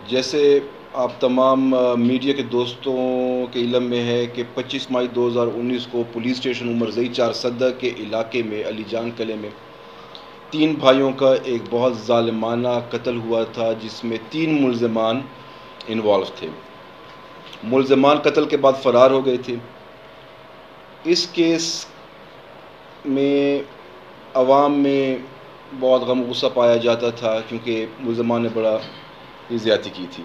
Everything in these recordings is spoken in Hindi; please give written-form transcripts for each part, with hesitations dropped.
जैसे आप तमाम मीडिया के दोस्तों के इल्म में है कि 25 मई 2019 को पुलिस स्टेशन उमरज़ई चारसदा के इलाके में अलीजान कले में 3 भाइयों का एक बहुत ज़ालिमाना कत्ल हुआ था, जिसमें 3 मुल्ज़िमान इन्वॉल्व थे। मुल्ज़िमान कत्ल के बाद फ़रार हो गए थे। इस केस में अवाम में बहुत गम गुस्सा पाया जाता था, क्योंकि मुल्ज़िमान ने बड़ा ही ज़्यादती की थी।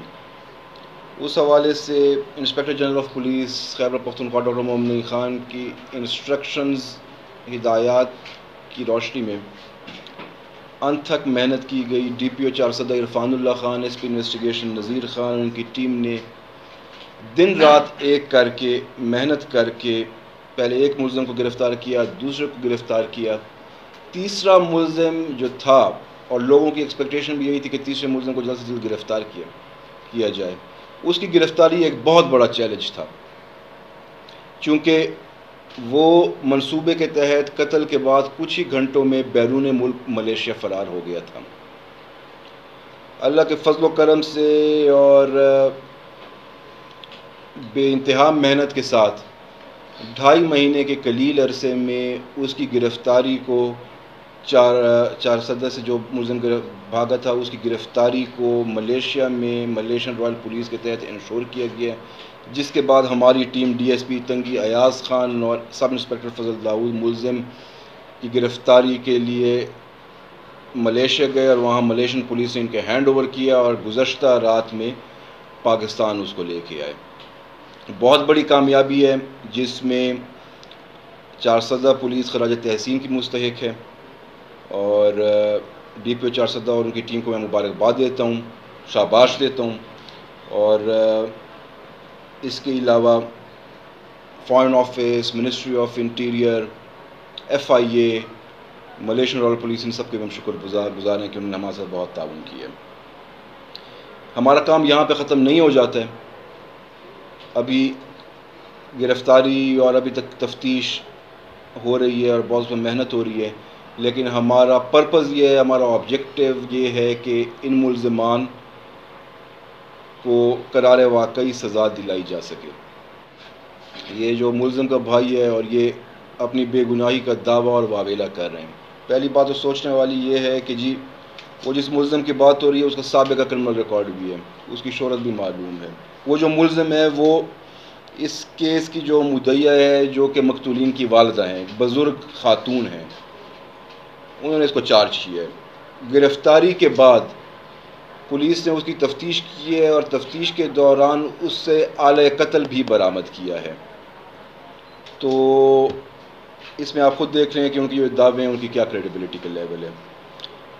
उस हवाले से inspector general of police Khyber Pakhtunkhwa doctor Mohammad Naeem Khan की इंस्ट्रक्शंस हिदायत की रोशनी में अनथक मेहनत की गई। DPO Charsadda Irfanullah Khan, SP investigation Nazir Khan, उनकी टीम ने दिन रात एक करके मेहनत करके पहले एक मुल्ज़िम को गिरफ़्तार किया, दूसरे को गिरफ़्तार किया, तीसरा मुल्ज़िम जो था, और लोगों की एक्सपेक्टेशन भी यही थी कि तीसरे मुल्ज़िम को जल्द से जल्द गिरफ़्तार किया जाए। उसकी गिरफ़्तारी एक बहुत बड़ा चैलेंज था, चूँकि वो मंसूबे के तहत कत्ल के बाद कुछ ही घंटों में बैरून मुल्क मलेशिया फ़रार हो गया था। अल्लाह के फज़ल व करम से और बेइंतहा मेहनत के साथ 2.5 महीने के कलील अरसे में उसकी गिरफ़्तारी को चारसदा से जो मुल्ज़िम भागा था, उसकी गिरफ़्तारी को मलेशिया में मलेशियन रॉयल पुलिस के तहत इंश्योर किया गया, जिसके बाद हमारी टीम DSP तंगी अयाज़ ख़ान और सब इंस्पेक्टर फ़ज़ल दाऊद मुल्ज़िम की गिरफ़्तारी के लिए मलेशिया गए और वहाँ मलेशियन पुलिस ने इनके हैंड ओवर किया और गुज़श्ता रात में पाकिस्तान उसको लेके आए। बहुत बड़ी कामयाबी है, जिसमें चारसदा पुलिस खराज तहसीन की मुस्तहिक है, और DPO चारसदा और उनकी टीम को मैं मुबारकबाद देता हूँ, शाबाश देता हूँ। और इसके अलावा foreign office, ministry of interior, FIA, Malaysian royal police, इन सब के हम शुक्रगुज़ार हैं कि उन्होंने हमारे साथ बहुत ताउन किया। हमारा काम यहाँ पे ख़त्म नहीं हो जाता है, अभी गिरफ़्तारी और अभी तक तफ्तीश हो रही है और बहुत उसमें मेहनत हो रही है, लेकिन हमारा पर्पज़ ये है, हमारा ऑब्जेक्टिव ये है कि इन मुल्ज़िमान को करार वाकई सज़ा दिलाई जा सके। ये जो मुल्ज़िम का भाई है और ये अपनी बेगुनाही का दावा और वावेला कर रहे हैं। पहली बात तो सोचने वाली ये है कि जी, वो जिस मुल्ज़िम की बात हो रही है उसका साबिक़ा क्रिमिनल रिकॉर्ड भी है, उसकी शोहरत भी मालूम है। वो जो मुल्ज़िम है वो इस केस की जो मुद्दईया है, जो कि मक़तूलीन की वालिदा हैं, बुज़ुर्ग ख़ातून हैं, उन्होंने इसको चार्ज किया है। गिरफ़्तारी के बाद पुलिस ने उसकी तफ्तीश की है और तफ्तीश के दौरान उससे आले कत्ल भी बरामद किया है। तो इसमें आप खुद देख रहे हैं कि उनकी जो दावे हैं उनकी क्या क्रेडिबिलिटी का लेवल है।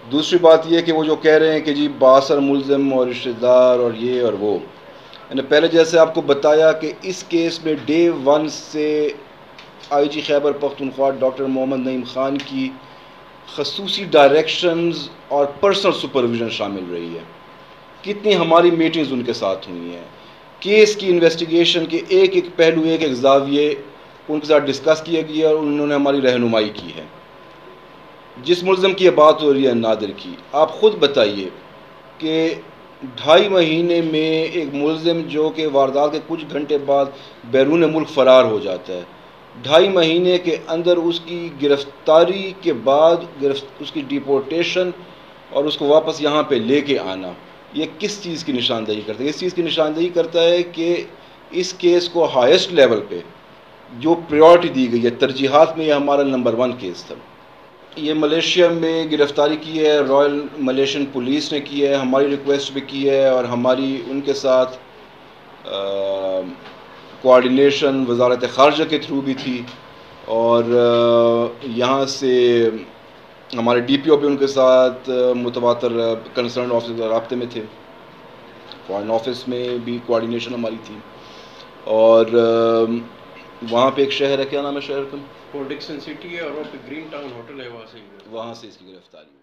दूसरी बात यह कि वो जो कह रहे हैं कि जी बासर मुल्ज़िम और रिश्तेदार और ये और वो, मैंने पहले जैसे आपको बताया कि इस केस में डे 1 से IG खैबर पख्तूनख्वा डॉक्टर मोहम्मद नईम ख़ान की ख़ुसूसी डायरेक्शंस और पर्सनल सुपरविज़न शामिल रही है। कितनी हमारी मीटिंग्स उनके साथ हुई हैं, केस की इन्वेस्टिगेशन के एक एक पहलू, एक एक ज़ाविये उनके साथ डिस्कस किया गया और उन्होंने हमारी रहनुमाई की है। जिस मुल्ज़िम की बात हो रही है नादिर की, आप ख़ुद बताइए कि 2.5 महीने में एक मुल्ज़िम जो कि वारदात के कुछ घंटे बाद बैरून मुल्क फ़रार हो जाता है, 2.5 महीने के अंदर उसकी गिरफ़्तारी के बाद उसकी डिपोर्टेशन और उसको वापस यहाँ पे लेके आना, ये किस चीज़ की निशानदेही करता है? इस चीज़ की निशानदेही करता है कि इस केस को हाईएस्ट लेवल पे जो प्रायोरिटी दी गई है, तरजीहात में ये हमारा नंबर 1 केस था। ये मलेशिया में गिरफ़्तारी की है, रॉयल मलेशियन पुलिस ने की है, हमारी रिक्वेस्ट भी की है और हमारी उनके साथ कोऑर्डिनेशन वज़ारत ख़ारजा के थ्रू भी थी, और यहाँ से हमारे DPO भी उनके साथ मुतवातर कंसर्न ऑफिसर राब्ते में थे। फॉरेन ऑफिस में भी कोऑर्डिनेशन हमारी थी, और वहाँ पे एक शहर है, क्या नाम है शहर का? पोर्ट डिक्सन सिटी है और वहाँ पे ग्रीन टाउन होटल है, वहाँ से इसकी गिरफ़्तारी हुई।